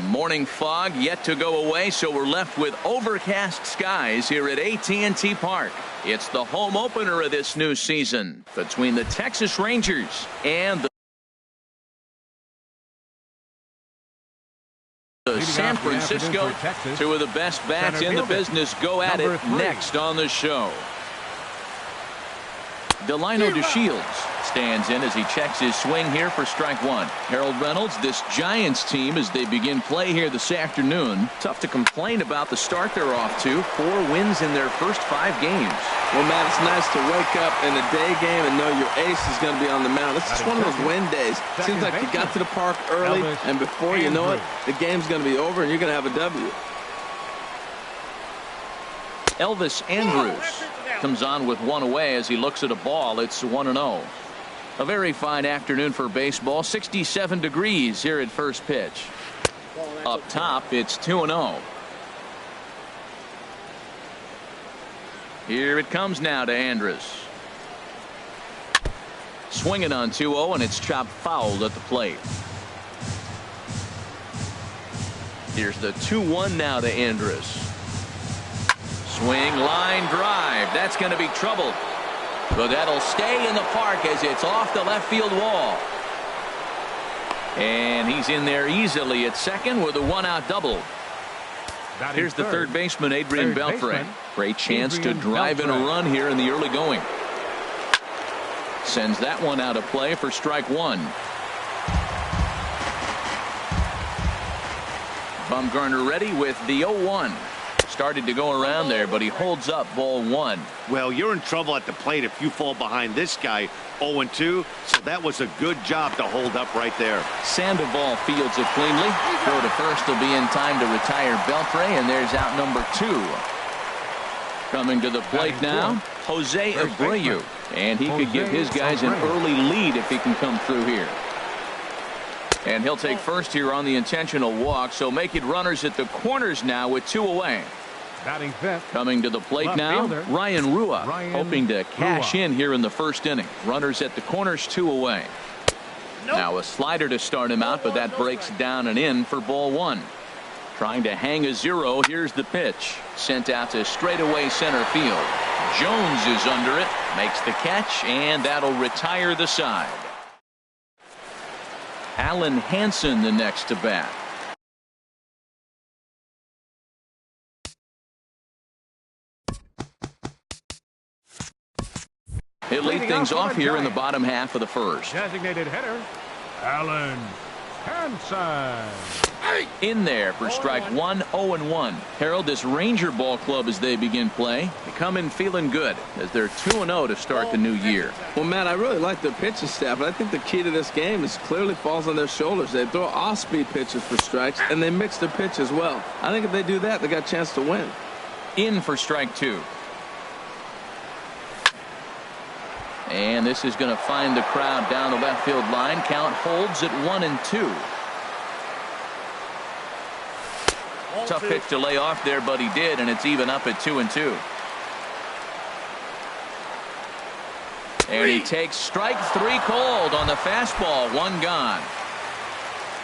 morning fog yet to go away, so we're left with overcast skies here at AT&T Park. It's the home opener of this new season between the Texas Rangers and the San Francisco. Two of the best bats in the business go at it next on the show. Delino DeShields stands in as he checks his swing here for strike one. Harold Reynolds, this Giants team, as they begin play here this afternoon. Tough to complain about the start they're off to. 4 wins in their first 5 games. Well, Matt, it's nice to wake up in a day game and know your ace is going to be on the mound. It's just one of those win days. Seems like you got to the park early, and before you know it, the game's going to be over and you're going to have a W. Elvis Andrus comes on with 1 away as he looks at a ball. It's 1-0. A very fine afternoon for baseball. 67 degrees here at first pitch. Up top, it's 2-0. Here it comes now to Andrus. Swinging on 2-0, and it's chopped foul at the plate. Here's the 2-1 now to Andrus. Swing, line drive. That's going to be trouble. But that'll stay in the park as it's off the left field wall. And he's in there easily at second with a 1-out double. Here's the third baseman, Adrian Beltre. Great chance to drive in a run here in the early going. Sends that one out of play for strike one. Bumgarner ready with the 0-1. Started to go around there, but he holds up ball 1. Well, you're in trouble at the plate if you fall behind this guy. 0-2, so that was a good job to hold up right there. Sandoval fields it cleanly. Throw to first will be in time to retire Beltre, and there's out number 2. Coming to the plate now, Jose Abreu, and he could give his guys an early lead if he can come through here. And he'll take first here on the intentional walk, so make it runners at the corners now with 2 away. Batting fifth. Coming to the plate now, Ryan Rua, hoping to cash in here in the first inning. Runners at the corners, 2 away. Now a slider to start him out, but that breaks down and in for ball 1. Trying to hang a 0. Here's the pitch. Sent out to straightaway center field. Jones is under it, makes the catch, and that'll retire the side. Alan Hansen the next to bat. He'll lead things off here in the bottom half of the first. Designated hitter, Alan Hansen. In there for strike 1, 0-1. Harold, this Ranger ball club as they begin play, they come in feeling good as they're 2-0 to start the new year. Well, Matt, I really like their pitching staff, but I think the key to this game is clearly falls on their shoulders. They throw off-speed pitches for strikes, and they mix their pitch as well. I think if they do that, they got a chance to win. In for strike 2. And this is going to find the crowd down the left field line. Count holds at 1-2. Tough pitch to lay off there, but he did, and it's even up at 2-2. And he takes strike 3 cold on the fastball. 1 gone.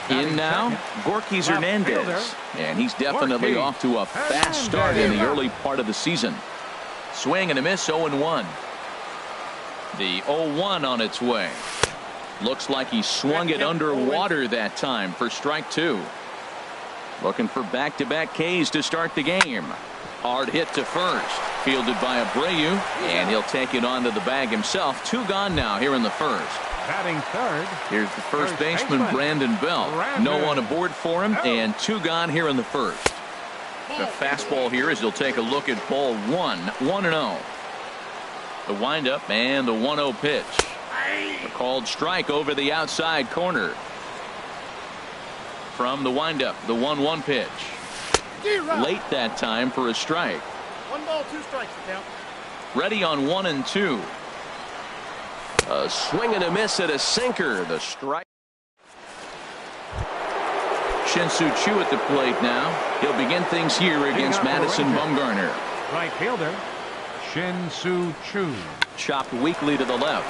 In now, Gorkys Hernandez, and he's definitely off to a fast start in the early part of the season. Swing and a miss, 0-1. The 0-1 on its way. Looks like he swung it underwater that time for strike 2. Looking for back-to-back Ks to start the game. Hard hit to first. Fielded by Abreu, and he'll take it onto the bag himself. 2 gone now here in the first. Batting third. Here's the first baseman, Brandon Belt. No one aboard for him, and 2 gone here in the first. The fastball here as he'll take a look at ball 1, 1-0. The windup and the 1-0 pitch. A called strike over the outside corner. From the windup, the 1-1 pitch. Late that time for a strike. 1 ball, 2 strikes. Count. Ready on 1-2. A swing and a miss at a sinker. The strike. Shin-Soo Choo at the plate now. He'll begin things here against Madison Bumgarner. Right fielder, Shin-Soo Choo. Chopped weakly to the left.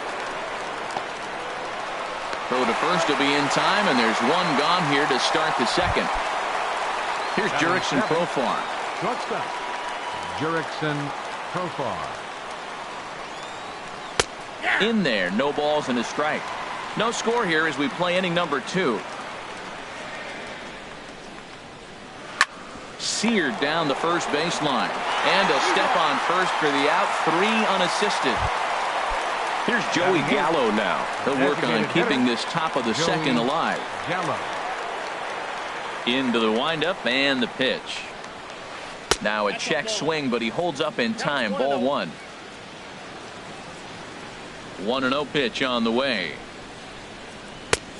Throw to first will be in time, and there's 1 gone here to start the second. Here's Jurickson Profar. Shortstop, Jurickson Profar. In there, no balls and a strike. No score here as we play inning number 2. Seared down the first baseline. And a step on first for the out. 3 unassisted. Here's Joey Gallo now. He'll work on keeping this top of the second alive. Gallo. Into the windup and the pitch. Now a check swing, but he holds up in time. Ball 1. 1-0 pitch on the way.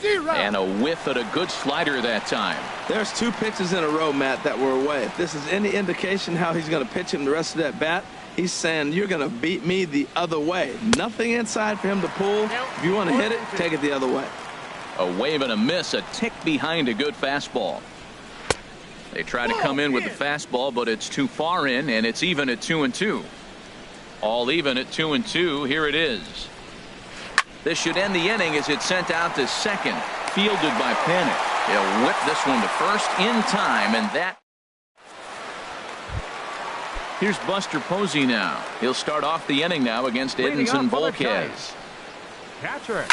And a whiff at a good slider that time. There's 2 pitches in a row, Matt, that were away. If this is any indication how he's going to pitch him the rest of that bat, he's saying you're going to beat me the other way. Nothing inside for him to pull. If you want to hit it, take it the other way. A wave and a miss, a tick behind a good fastball. They try to come in with the fastball, but it's too far in, and it's even at 2-2. All even at 2-2. Here it is. This should end the inning as it's sent out to second. Fielded by Panic. He'll whip this one to first in time, and that. Here's Buster Posey now. He'll start off the inning now against Edinson Volquez. Catcher,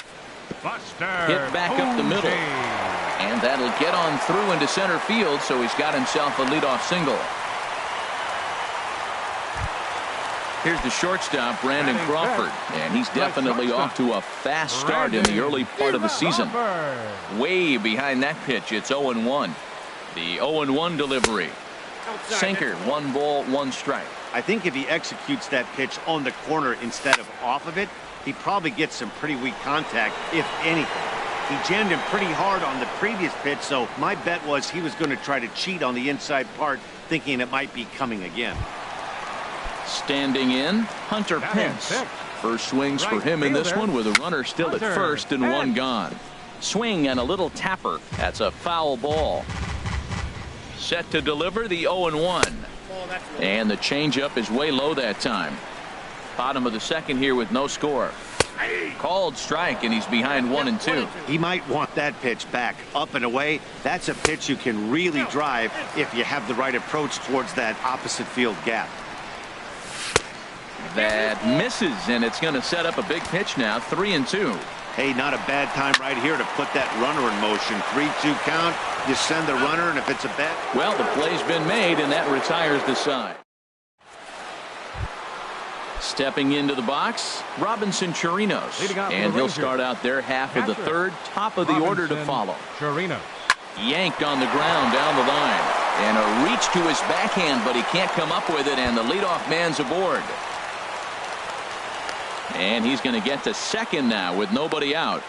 Buster. Hit back up the middle. And that'll get on through into center field, so he's got himself a leadoff single. Here's the shortstop, Brandon Crawford, and he's definitely off to a fast start in the early part of the season. Way behind that pitch, it's 0-1. The 0-1 delivery. Sinker, 1 ball, 1 strike. I think if he executes that pitch on the corner instead of off of it, he probably gets some pretty weak contact, if anything. He jammed him pretty hard on the previous pitch, so my bet was he was going to try to cheat on the inside part, thinking it might be coming again. Standing in, Hunter Pence. First swings for him in this one with a runner still at first and 1 gone. Swing and a little tapper. That's a foul ball. Set to deliver the 0-1. And the changeup is way low that time. Bottom of the second here with no score. Called strike, and he's behind 1-2. He might want that pitch back up and away. That's a pitch you can really drive if you have the right approach towards that opposite field gap. That misses, and it's going to set up a big pitch now. 3-2. Hey, not a bad time right here to put that runner in motion. 3-2 count. You send the runner, and if it's a bet. Well, the play's been made, and that retires the side. Stepping into the box, Robinson Chirinos, and he'll start out their half of the third, top of the order to follow. Chirinos. Yanked on the ground down the line, and a reach to his backhand, but he can't come up with it, and the leadoff man's aboard. And he's going to get to second now with nobody out.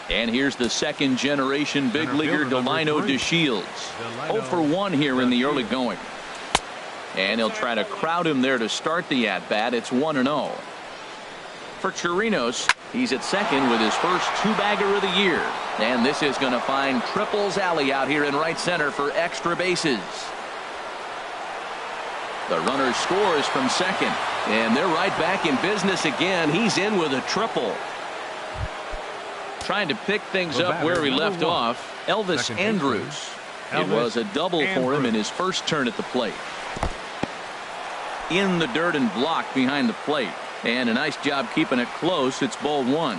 And here's the second generation big leaguer Delino DeShields. 0 for 1 here in the early going. And he'll try to crowd him there to start the at-bat. It's 1-0. For Chirinos, he's at second with his first 2-bagger of the year. And this is going to find Triples Alley out here in right center for extra bases. The runner scores from second. And they're right back in business again. He's in with a triple. Trying to pick things up where he left off, Elvis Andrus. It was a double for him in his first turn at the plate. In the dirt and blocked behind the plate. And a nice job keeping it close. It's ball 1.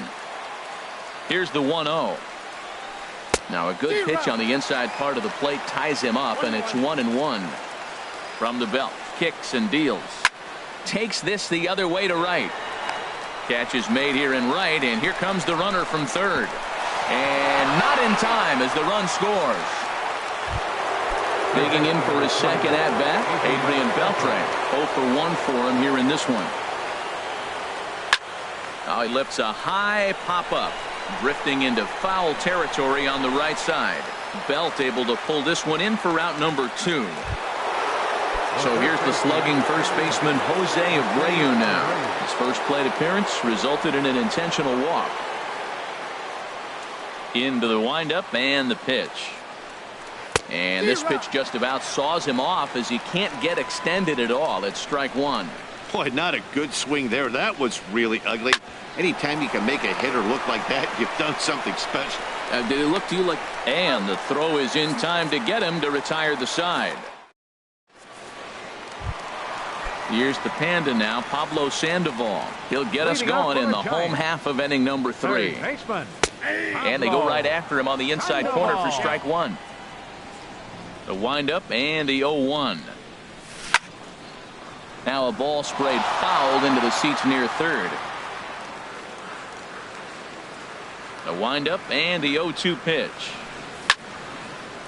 Here's the 1-0. Now a good pitch on the inside part of the plate ties him up, and it's 1-1. From the belt, kicks and deals. Takes this the other way to right. Catch is made here in right, and here comes the runner from third. And not in time as the run scores. Digging in for his second at-bat, Adrian Beltre. 0 for 1 for him here in this one. Now he lifts a high pop-up, drifting into foul territory on the right side. Belt able to pull this one in for out number 2. So here's the slugging first baseman Jose Abreu now. His first plate appearance resulted in an intentional walk. Into the windup and the pitch. And this pitch just about saws him off as he can't get extended at all. It's strike 1. Boy, not a good swing there. That was really ugly. Anytime you can make a hitter look like that, you've done something special. Did it look to you like... And the throw is in time to get him to retire the side. Here's the Panda now, Pablo Sandoval. He'll get us going in the home half of inning number 3. And they go right after him on the inside corner for strike 1. The windup and the 0-1. Now a ball sprayed fouled into the seats near third. The windup and the 0-2 pitch.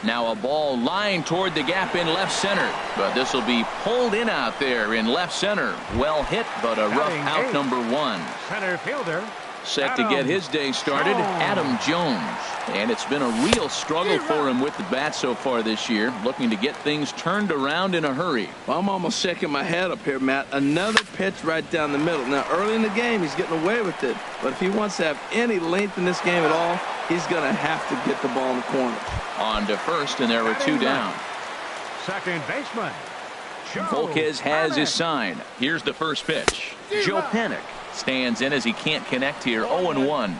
Now a ball lined toward the gap in left center, but this will be pulled in out there in left center. Well hit, but a rough out number 1. Center fielder. Set to get his day started, Adam Jones. And it's been a real struggle for him with the bat so far this year, looking to get things turned around in a hurry. Well, I'm almost shaking my head up here, Matt. Another pitch right down the middle. Now, early in the game, he's getting away with it. But if he wants to have any length in this game at all, he's going to have to get the ball in the corner. On to first, and there were 2 down. Second baseman. Volquez has his sign. Here's the first pitch. Joe Panik stands in as he can't connect here. 0-1.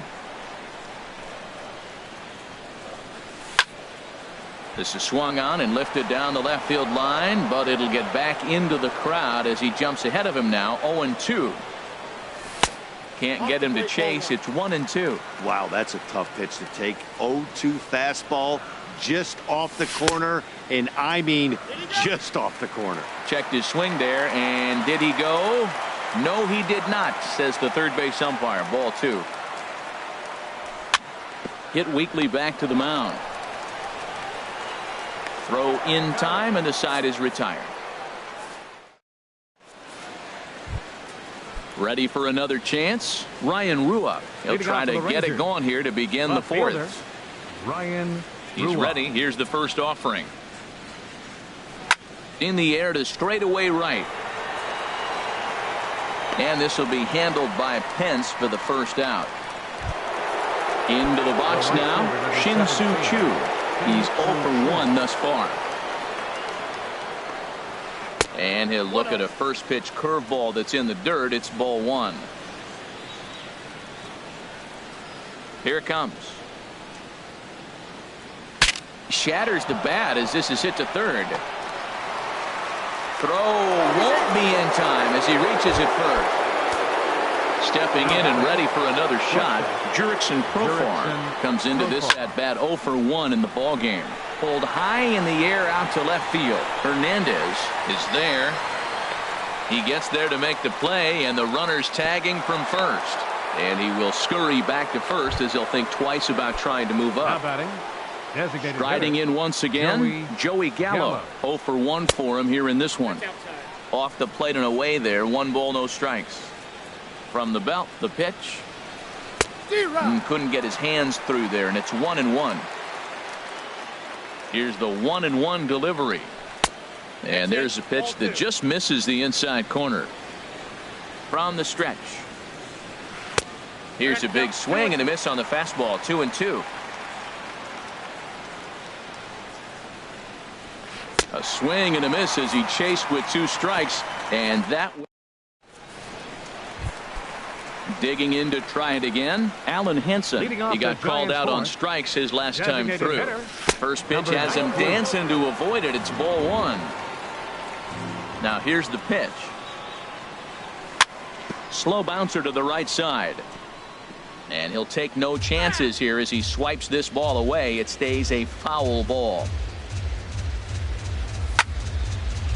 This is swung on and lifted down the left field line, but it'll get back into the crowd as he jumps ahead of him now. 0-2. Can't get him to chase. It's 1-2. Wow, that's a tough pitch to take. 0-2 fastball just off the corner, and I mean just off the corner. Checked his swing there, and did he go? No, he did not, says the third base umpire. Ball 2. Hit weakly back to the mound. Throw in time, and the side is retired. Ready for another chance? Ryan Rua. He'll try to get it going here to begin the 4th. Ryan. He's ready. Here's the first offering. In the air to straightaway right. And this will be handled by Pence for the first out. Into the box now, Shin-Soo Choo. He's 0 for 1 thus far. And he'll look at a first pitch curveball that's in the dirt. It's ball 1. Here it comes. Shatters the bat as this is hit to third. Throw won't be in time as he reaches it first. Stepping in and ready for another shot, Jurickson Profar comes into this at bat 0 for 1 in the ball game. Pulled high in the air out to left field. Hernandez is there. He gets there to make the play, and the runner's tagging from first. And he will scurry back to first as he'll think twice about trying to move up. Striding in once again, Joey Gallo. 0 for 1 for him here in this one. Off the plate and away there. 1 ball, no strikes. From the belt, the pitch. Couldn't get his hands through there, and it's 1-1. Here's the 1-1 delivery. And there's a pitch that just misses the inside corner. From the stretch. Here's a big swing and a miss on the fastball. 2-2. A swing and a miss as he chased with 2 strikes, and that. Digging in to try it again, Alan Henson. He got called out on strikes his last time through. First pitch has him dancing to avoid it. It's ball 1. Now here's the pitch. Slow bouncer to the right side. And he'll take no chances here as he swipes this ball away. It stays a foul ball.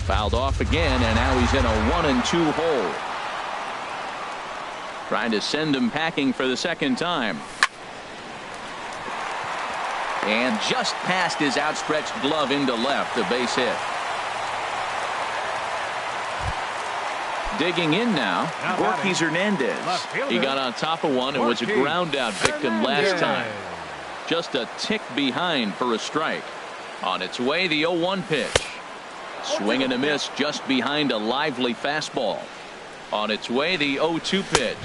Fouled off again, and now he's in a 1-2 hole. Trying to send him packing for the second time. And just past his outstretched glove into left, a base hit. Digging in now, Gorky Hernandez. He got on top of one and was a ground out victim last time. Just a tick behind for a strike. On its way, the 0-1 pitch. Swing and a miss just behind a lively fastball. On its way, the 0-2 pitch.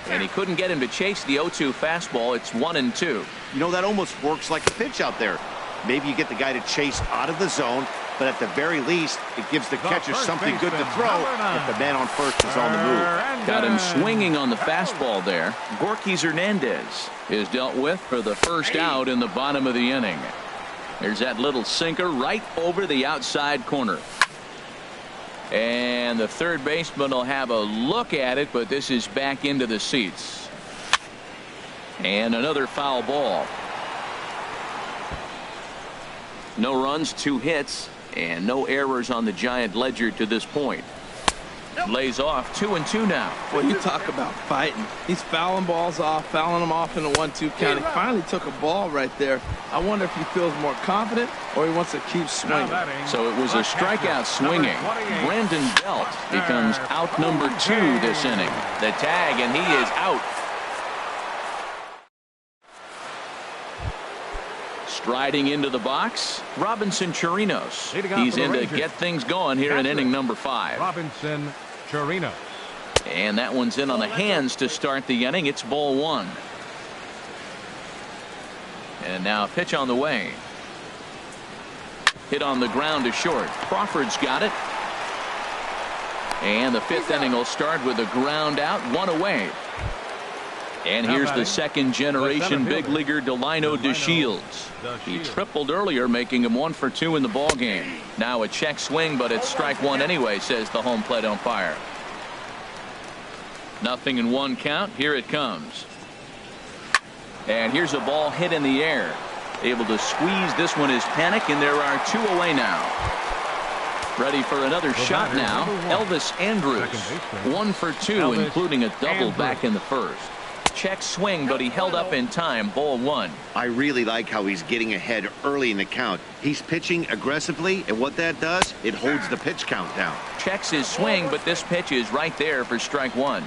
And he couldn't get him to chase the 0-2 fastball. It's 1-2. You know, that almost works like a pitch out there. Maybe you get the guy to chase out of the zone, but at the very least, it gives the catcher something good to throw if the man on first is on the move. Got him swinging on the fastball there. Gorky Hernandez is dealt with for the first out in the bottom of the inning. There's that little sinker right over the outside corner. And the third baseman will have a look at it, but this is back into the seats. And another foul ball. No runs, 2 hits, and no errors on the Giant ledger to this point. Lays off 2-2 now. Well, you talk about fighting. He's fouling balls off, fouling them off in the 1-2 count. He finally took a ball right there. I wonder if he feels more confident or he wants to keep swinging. So it was a strikeout swinging. Brandon Belt becomes out number 2 this inning. The tag, and he is out. Striding into the box, Robinson Chirinos. He's in to get things going here in inning number 5. Robinson Chirinos. And that one's in on the hands to start the inning. It's ball 1. And now a pitch on the way. Hit on the ground to short. Crawford's got it. And the 5th inning will start with a ground out, 1 away. And here's the second generation big leaguer Delino DeShields. He tripled earlier, making him 1 for 2 in the ball game. Now a check swing, but it's strike 1 anyway, says the home plate umpire. 0-1 count. Here it comes. And here's a ball hit in the air. Able to squeeze this one is Panic, and there are 2 away now. Ready for another shot now. Elvis Andrus. 1 for 2, including a double back in the first. Check swing, but he held up in time. Ball 1. I really like how he's getting ahead early in the count. He's pitching aggressively, and what that does, it holds the pitch count down. Checks his swing, but this pitch is right there for strike 1.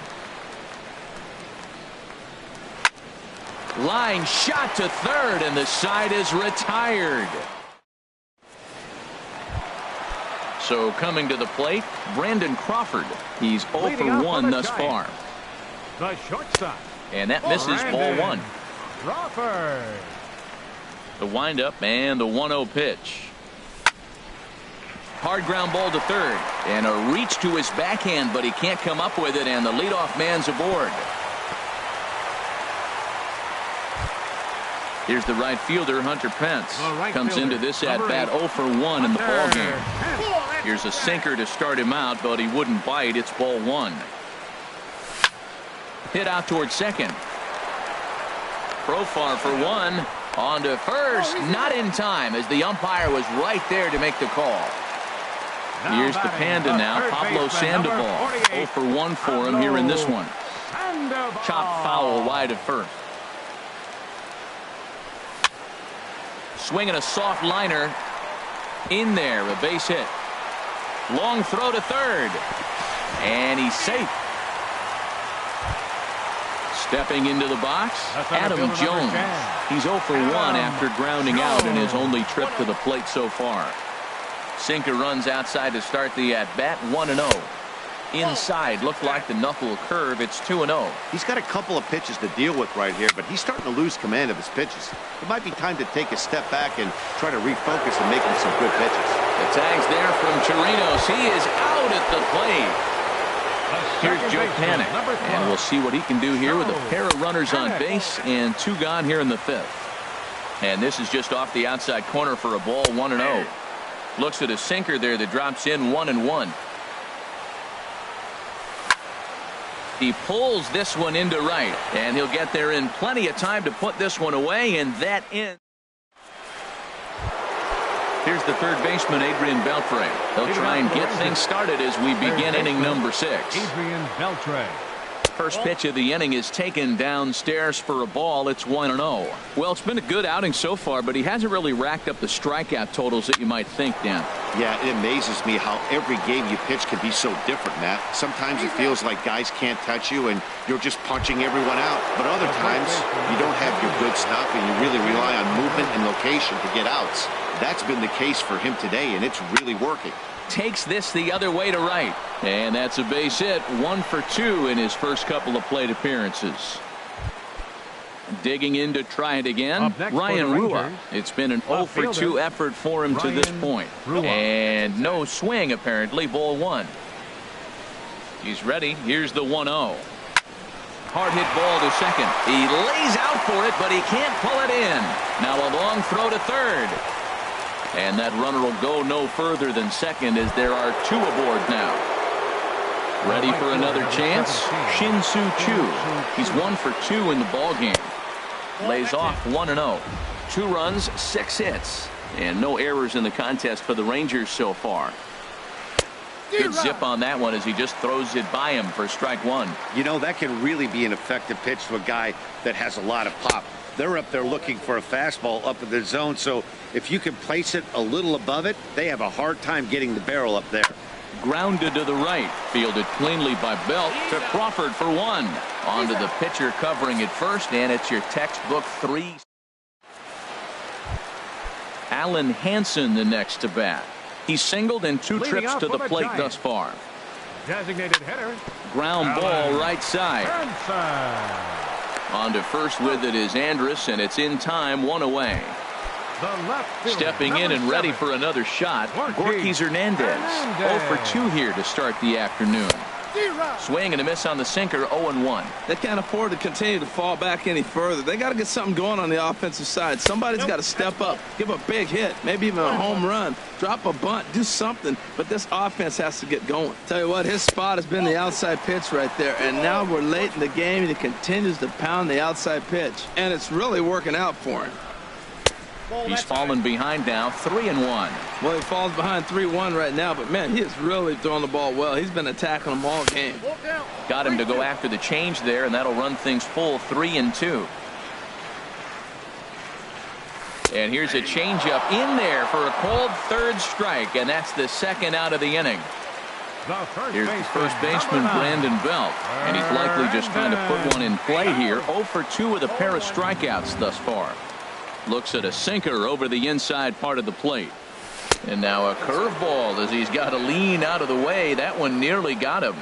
Line shot to third, and the side is retired. So coming to the plate, Brandon Crawford. He's 0 for 1 thus far. The shortstop. And that misses ball 1. Crawford. The windup and the 1-0 pitch. Hard ground ball to third. And a reach to his backhand, but he can't come up with it, and the leadoff man's aboard. Here's the right fielder, Hunter Pence. Comes into this at-bat 0 for 1 in the ball game. Here's a sinker to start him out, but he wouldn't bite. It's ball 1. Hit out towards second. Profar for 1. On to first. Not in time, as the umpire was right there to make the call. Here's the Panda now, Pablo Sandoval. 0 for 1 for him here in this one. Chop foul wide of first. Swinging a soft liner. In there, a base hit. Long throw to third. And he's safe. Stepping into the box, Adam Jones. He's 0 for 1 after grounding out in his only trip to the plate so far. Sinker runs outside to start the at-bat, 1-0. Inside, looked like the knuckle curve. It's 2-0. He's got a couple of pitches to deal with right here, but he's starting to lose command of his pitches. It might be time to take a step back and try to refocus and make him some good pitches. The tag's there from Chirinos. He is out at the plate. Here's Joe Panic, and we'll see what he can do here with a pair of runners on base and 2 gone here in the 5th. And this is just off the outside corner for a ball, 1-0. Looks at a sinker there that drops in 1-1. He pulls this one into right, and he'll get there in plenty of time to put this one away, and that ends. Here's the third baseman, Adrian Beltre. He'll try and get things started as we begin inning number 6. Adrian Beltre. First pitch of the inning is taken downstairs for a ball. It's 1-0. Well, it's been a good outing so far, but he hasn't really racked up the strikeout totals that you might think, Dan. Yeah, it amazes me how every game you pitch can be so different, Matt. Sometimes it feels like guys can't touch you and you're just punching everyone out. But other times you don't have your good stuff and you really rely on movement and location to get outs. That's been the case for him today, and it's really working. Takes this the other way to right, and that's a base hit. 1 for 2 in his first couple of plate appearances. Digging in to try it again, Up next for Ryan the Rua. Rangers, It's been an 0 for 2 fielder, effort for him to this Ryan point. Rua. And no swing, apparently. Ball 1. He's ready. Here's the 1-0. Hard hit ball to second. He lays out for it, but he can't pull it in. Now a long throw to third. And that runner will go no further than second as there are 2 aboard now. Ready for another chance? Shin-Soo Choo. He's 1 for 2 in the ball game. Lays off 1-0. 2 runs, 6 hits. And no errors in the contest for the Rangers so far. Good zip on that one as he just throws it by him for strike 1. You know, that can really be an effective pitch to a guy that has a lot of pop. They're up there looking for a fastball up in the zone, so if you can place it a little above it, they have a hard time getting the barrel up there. Grounded to the right. Fielded cleanly by Belt to Crawford for 1. On to the pitcher covering it first, and it's your textbook 3. Alan Hansen the next to bat. He's singled in 2 Leading trips off to the for the plate Giants. thus far. Designated hitter. Ground ball Alan right side. Hansen. On to first with it is Andrus, and it's in time, 1 away. The left fielder, Stepping in and number ready 7. for another shot, Gorky Gorky Hernandez. 0 for 2 here to start the afternoon. D-Rock. Swing and a miss on the sinker, 0-1. They can't afford to continue to fall back any further. They got to get something going on the offensive side. Somebody's got to step up, give a big hit, maybe even a home run, drop a bunt, do something. But this offense has to get going. Tell you what, his spot has been the outside pitch right there. And now we're late in the game, and he continues to pound the outside pitch. And it's really working out for him. He's fallen behind now, 3-1. Well, he falls behind 3-1 right now, but man, he is really throwing the ball well. He's been attacking them all game. Got him to go after the change there, and that'll run things full 3-2. And here's a changeup in there for a called third strike, and that's the second out of the inning. Here's the first baseman, Brandon Belt, and he's likely just trying to put one in play here. 0 for 2 with a pair of strikeouts thus far. Looks at a sinker over the inside part of the plate. And now a curveball as he's got to lean out of the way. That one nearly got him.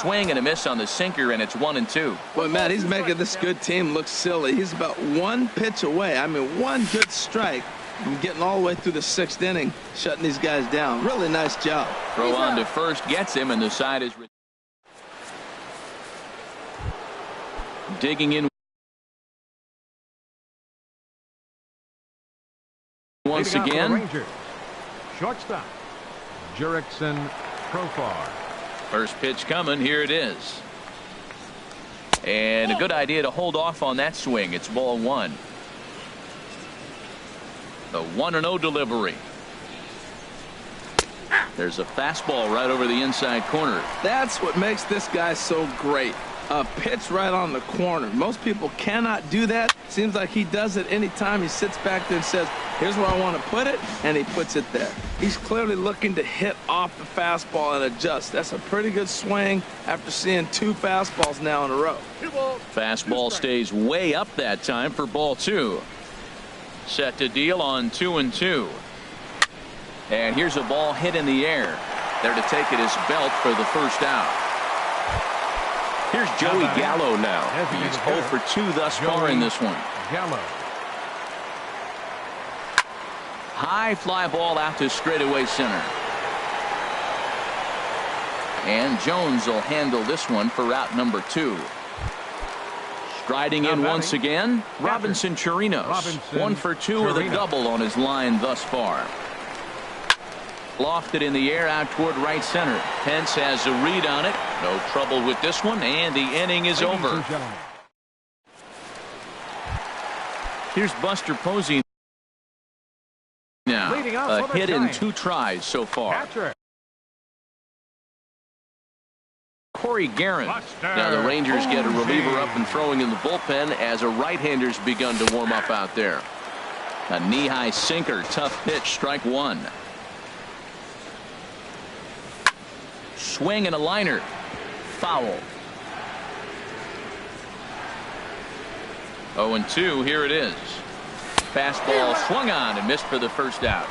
Swing and a miss on the sinker, and it's 1-2. Boy, Matt, he's making this good team look silly. He's about 1 pitch away. I mean, 1 good strike from getting all the way through the 6th inning, shutting these guys down. Really nice job. Throw on to first gets him, and the side is digging in once again. Shortstop Jurickson Profar. First pitch coming. Here it is. And a good idea to hold off on that swing. It's ball 1. The 1-0 delivery. There's a fastball right over the inside corner. That's what makes this guy so great. A pitch right on the corner. Most people cannot do that. Seems like he does it anytime he sits back there and says, here's where I want to put it, and he puts it there. He's clearly looking to hit off the fastball and adjust. That's a pretty good swing after seeing 2 fastballs now in a row. Fastball stays way up that time for ball 2. Set to deal on 2-2. And here's a ball hit in the air. There to take it is Belt for the first out. Here's Joey Gallo now. He's 0 for 2 thus far in this one. Gallo. High fly ball out to straightaway center. And Jones will handle this one for route number 2. Striding in once again, Robinson Chirinos. 1 for 2 with a double on his line thus far. Lofted in the air out toward right center. Pence has a read on it. No trouble with this one, and the inning is over. Here's Buster Posey now. A hit in 2 tries so far. Corey Guerin. Now the Rangers get a reliever up and throwing in the bullpen as a right-hander's begun to warm up out there. A knee-high sinker, tough pitch, strike 1. Swing and a liner. Foul. 0-2. Here it is. Fastball swung on and missed for the first out.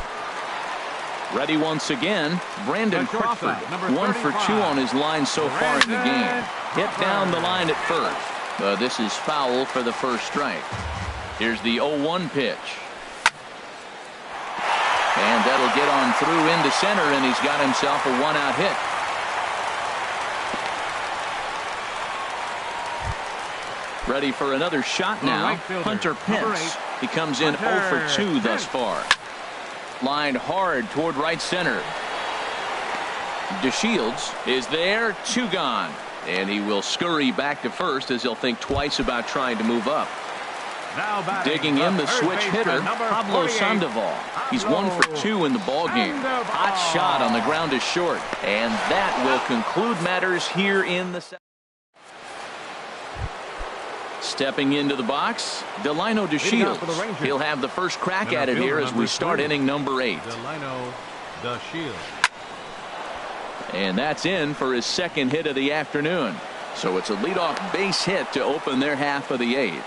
Ready once again, Brandon The shortstop, Crawford. number 1 for 2 35. on his line so far in the game. Brandon Hit down the Crawford. line at first. This is foul for the first strike. Here's the 0-1 pitch. And that'll get on through into center, and he's got himself a one-out hit. Ready for another shot now. right fielder, Hunter number Pence. 8. He comes in 0 for 2 thus far. Lined hard toward right center. DeShields is there, 2 gone. And he will scurry back to first as he'll think twice about trying to move up. Now batting, Digging in the third switch baseman, hitter, number Pablo 48. Sandoval. He's 1 for 2 in the ballgame. Hot shot on the ground is short. And that will conclude matters here in the second. Stepping into the box, Delino Leading off for the DeShields. Rangers. He'll have the first crack Center at it here fielder, as we number start 3. inning number 8. Delino DeShields. And that's in for his second hit of the afternoon. So it's a leadoff base hit to open their half of the 8th.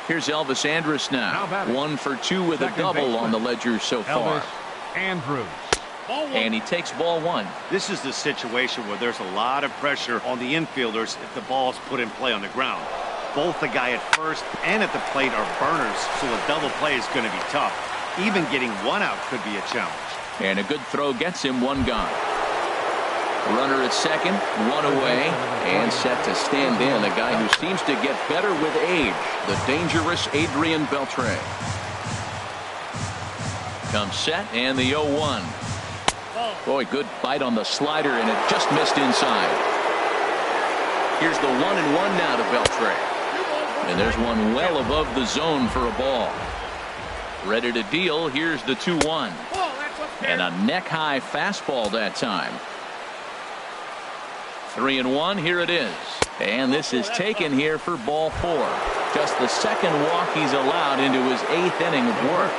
Here's Elvis Andrus now. batting. 1 for 2 with a Second double baseman, on the ledger so far. Elvis Andrus. And he takes ball 1. This is the situation where there's a lot of pressure on the infielders if the ball's put in play on the ground. Both the guy at first and at the plate are burners, so a double play is going to be tough. Even getting 1 out could be a challenge. And a good throw gets him 1 gone. Runner at second, 1 away, and set to stand in. A guy who seems to get better with age, the dangerous Adrian Beltre. Comes set, and the 0-1. Boy, good bite on the slider, and it just missed inside. Here's the 1-1 now to Beltre. And there's one well above the zone for a ball. Ready to deal. Here's the 2-1. And a neck-high fastball that time. 3-1. Here it is. And this is taken here for ball 4. Just the second walk he's allowed into his 8th inning of work.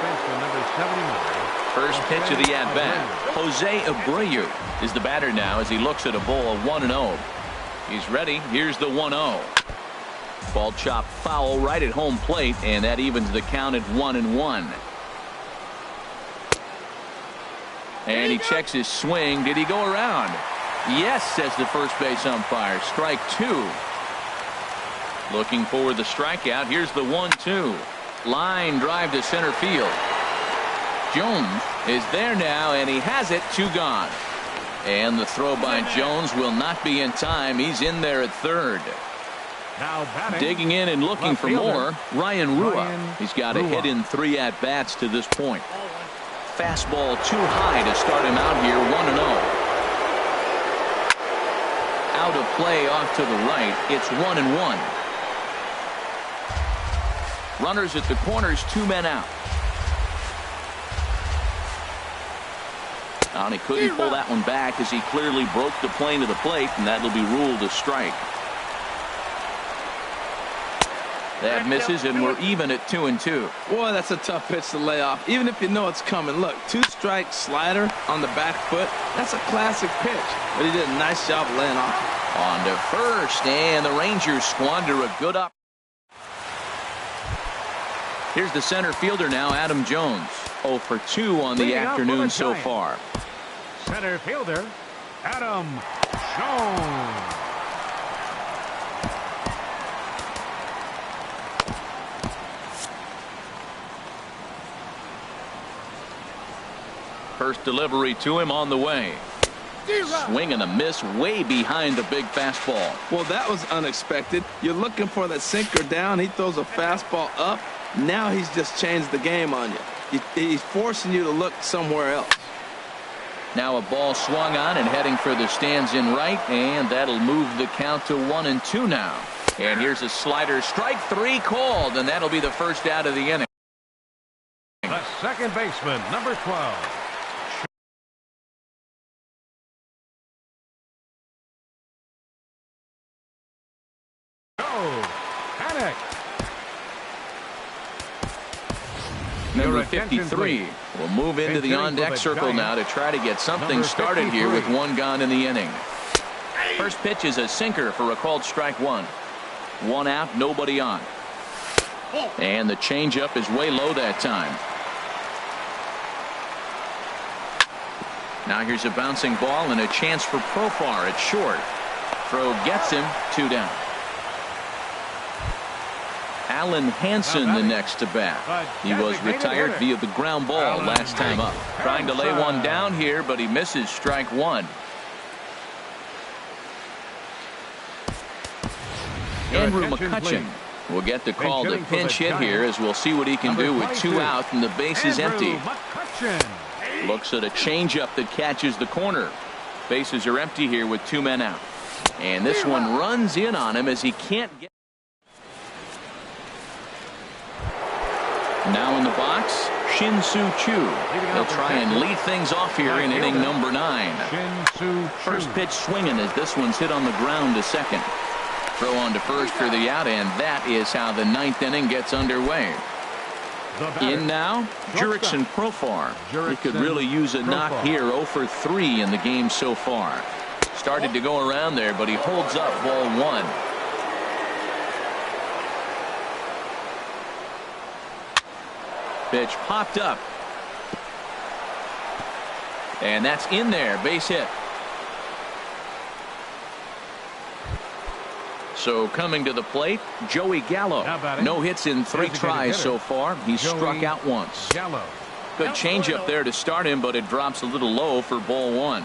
First pitch of the at-bat. Jose Abreu is the batter now as he looks at a ball of 1-0. He's ready. Here's the 1-0. Ball chopped foul right at home plate, and that evens the count at 1-1. And he checks his swing. Did he go around? Yes, says the first base umpire. Strike 2. Looking for the strikeout. Here's the 1-2. Line drive to center field. Jones is there now, and he has it. 2 gone. And the throw by Jones will not be in time. He's in there at third. Now batting, digging in and looking for more, Ryan Rua. He's got a hit in 3 at-bats to this point. Fastball too high to start him out here. 1-0. Out of play off to the right. It's 1-1. Runners at the corners, 2 men out. And he couldn't pull that one back as he clearly broke the plane of the plate, and that'll be ruled a strike. That misses, and we're even at 2-2. Boy, that's a tough pitch to lay off, even if you know it's coming. Look, 2-strike slider on the back foot. That's a classic pitch, but he did a nice job of laying off. On to first, and the Rangers squander a good up. Here's the center fielder now, Adam Jones. 0 for 2 on the Leading off afternoon for the so Giants. far. Center fielder, Adam Jones. First delivery to him on the way. Swing and a miss way behind the big fastball. Well, that was unexpected. You're looking for that sinker down. He throws a fastball up. Now he's just changed the game on you. He's forcing you to look somewhere else. Now a ball swung on and heading for the stands in right, and that'll move the count to 1-2 now. And here's a slider. Strike 3 called, and that'll be the first out of the inning. The second baseman, number 12. Panic. Number 53 will move into the on-deck circle now to try to get something started here with 1 gone in the inning. First pitch is a sinker for a called strike 1. 1 out, nobody on. And the changeup is way low that time. Now here's a bouncing ball and a chance for Profar at short. Throw gets him, 2 down. Alan Hansen the next to bat. He was retired via the ground ball last time up. Trying to lay one down here, but he misses strike 1. Andrew McCutcheon will get the call to pinch hit here, as we'll see what he can do with 2 out and the base is empty. Looks at a changeup that catches the corner. Bases are empty here with 2 men out. And this one runs in on him as he can't get. Now in the box, Shin-Soo Choo. He'll try and lead things off here in inning number 9. First pitch swinging as this one's hit on the ground to second. Throw on to first for the out, and that is how the 9th inning gets underway. In now, Jurickson Profar. He could really use a knock here. 0 for 3 in the game so far. Started to go around there, but he holds up ball 1. Pitch popped up. And that's in there. Base hit. So coming to the plate, Joey Gallo. No hits in 3 tries so far. He's struck out once. Good changeup there to start him, but it drops a little low for ball 1.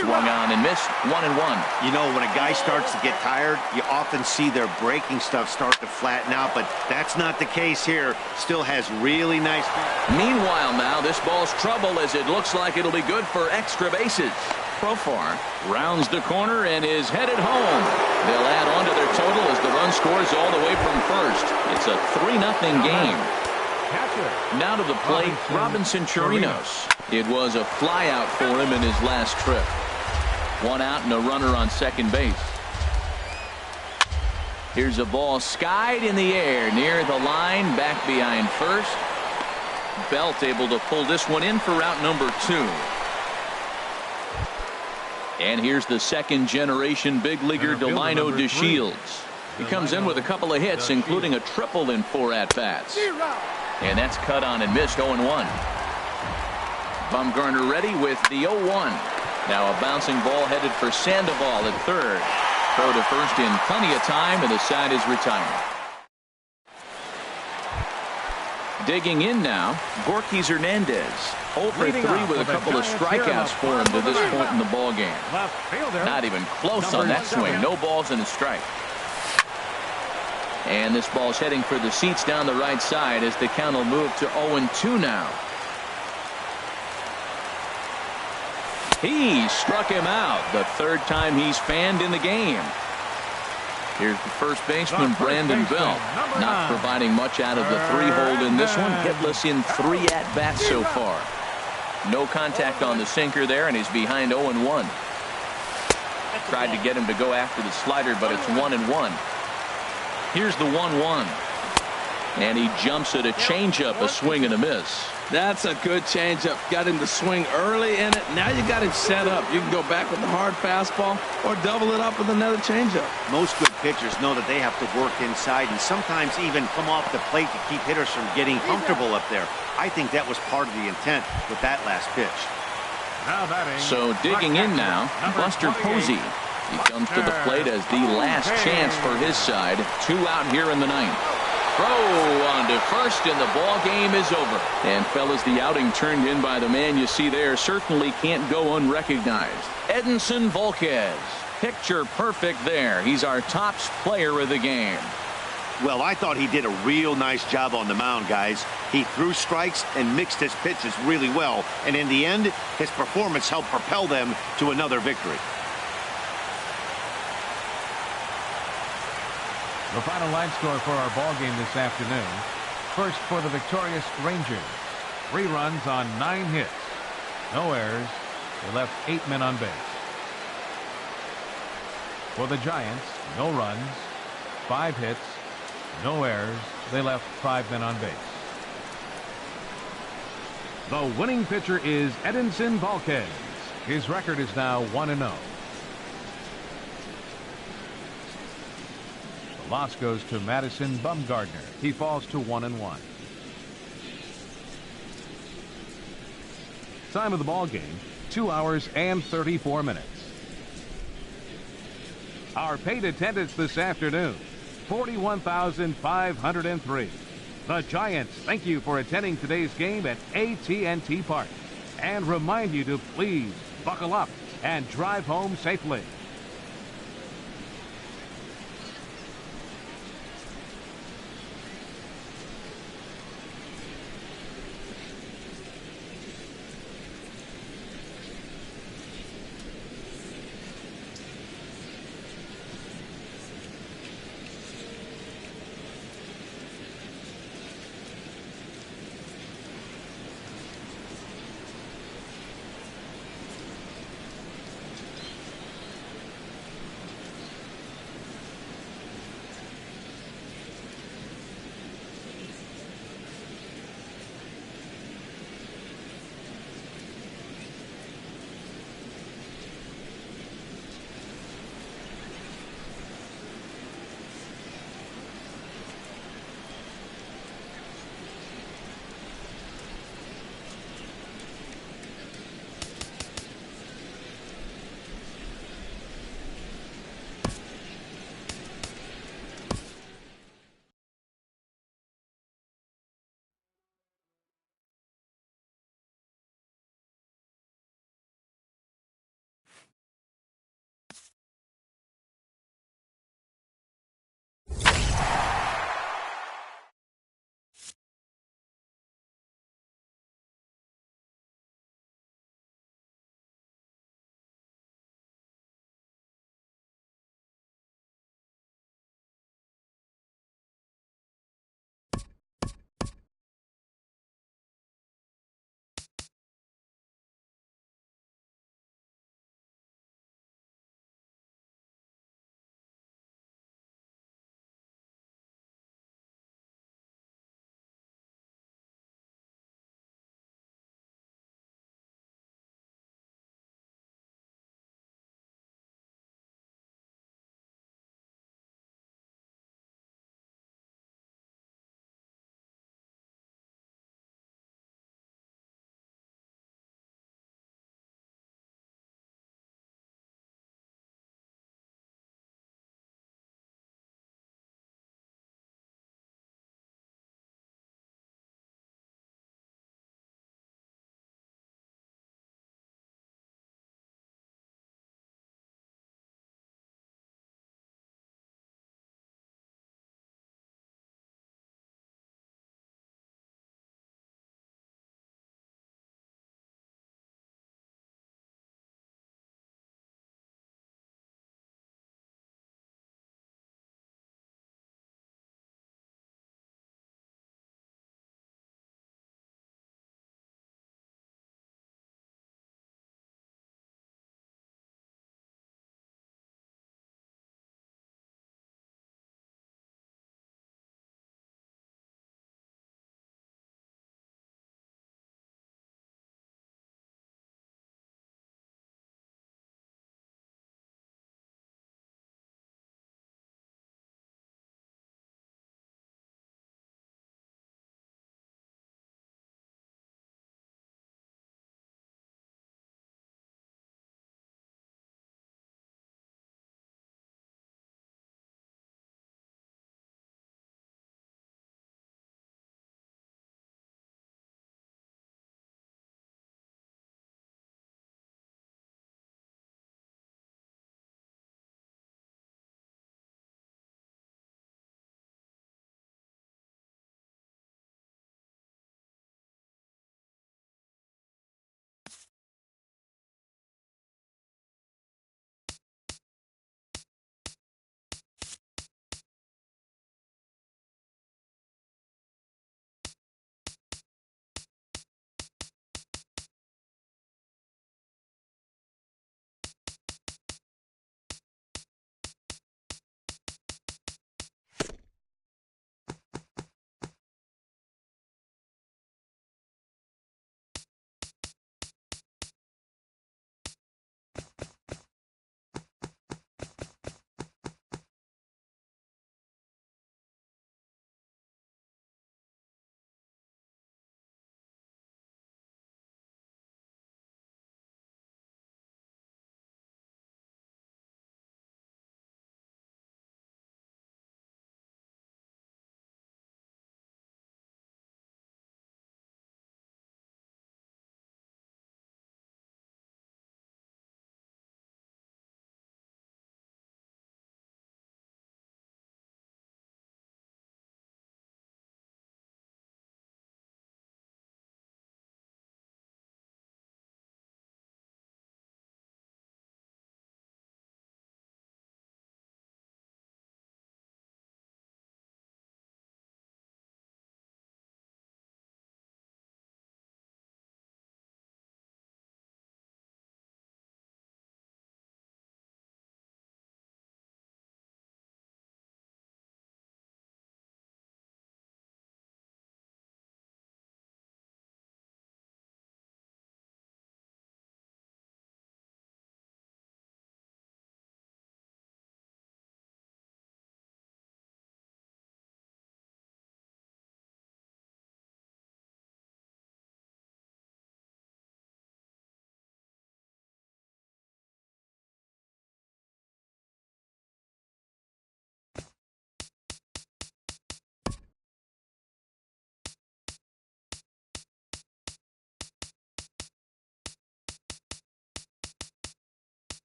Swung on and missed. 1-1. You know, when a guy starts to get tired, you often see their breaking stuff start to flatten out, but that's not the case here. Still has really nice. Meanwhile now, this ball's trouble as it looks like it'll be good for extra bases. Profar rounds the corner and is headed home. They'll add on to their total as the run scores all the way from first. It's a 3-0 game. Now to the plate, Robinson Chirinos. It was a flyout for him in his last trip. 1 out and a runner on second base. Here's a ball skied in the air near the line, back behind first. Belt able to pull this one in for route number 2. And here's the second generation big leaguer Delino DeShields. He comes in with a couple of hits, including a triple in 4 at-bats. And that's cut on and missed. 0-1. Bumgarner ready with the 0-1. Now a bouncing ball headed for Sandoval at third. Throw to first in plenty of time, and the side is retired. Digging in now, Gorky Hernandez. 0 for 3 with a couple of strikeouts for him to this point in the ball game. Not even close on that swing. No balls and a strike. And this ball's heading for the seats down the right side as the count will move to 0-2 now. He struck him out. The 3rd time he's fanned in the game. Here's the first baseman, Brandon Belt. Not providing much out of the 3-hole in this one. Hitless in 3 at-bats so far. No contact on the sinker there, and he's behind 0-1. Tried to get him to go after the slider, but it's 1-1. Here's the 1-1. And he jumps at a changeup, a swing and a miss. That's a good changeup. Got him to swing early in it. Now you got him set up. You can go back with the hard fastball or double it up with another changeup. Most good pitchers know that they have to work inside and sometimes even come off the plate to keep hitters from getting comfortable up there. I think that was part of the intent with that last pitch. So digging in now, Buster Posey. He comes to the plate as the last chance for his side. 2 out here in the 9th. Throw on to first, and the ball game is over. And fellas, the outing turned in by the man you see there certainly can't go unrecognized. Edinson Volquez. Picture perfect there. He's our top player of the game. Well, I thought he did a real nice job on the mound, guys. He threw strikes and mixed his pitches really well. And in the end, his performance helped propel them to another victory. The final line score for our ball game this afternoon. First for the victorious Rangers. 3 runs on 9 hits. No errors. They left 8 men on base. For the Giants, no runs, 5 hits, no errors. They left 5 men on base. The winning pitcher is Edinson Volquez. His record is now 1-0. Loss goes to Madison Bumgarner. He falls to 1-1. Time of the ball game, 2 hours and 34 minutes. Our paid attendance this afternoon, 41,503. The Giants thank you for attending today's game at AT&T Park and remind you to please buckle up and drive home safely.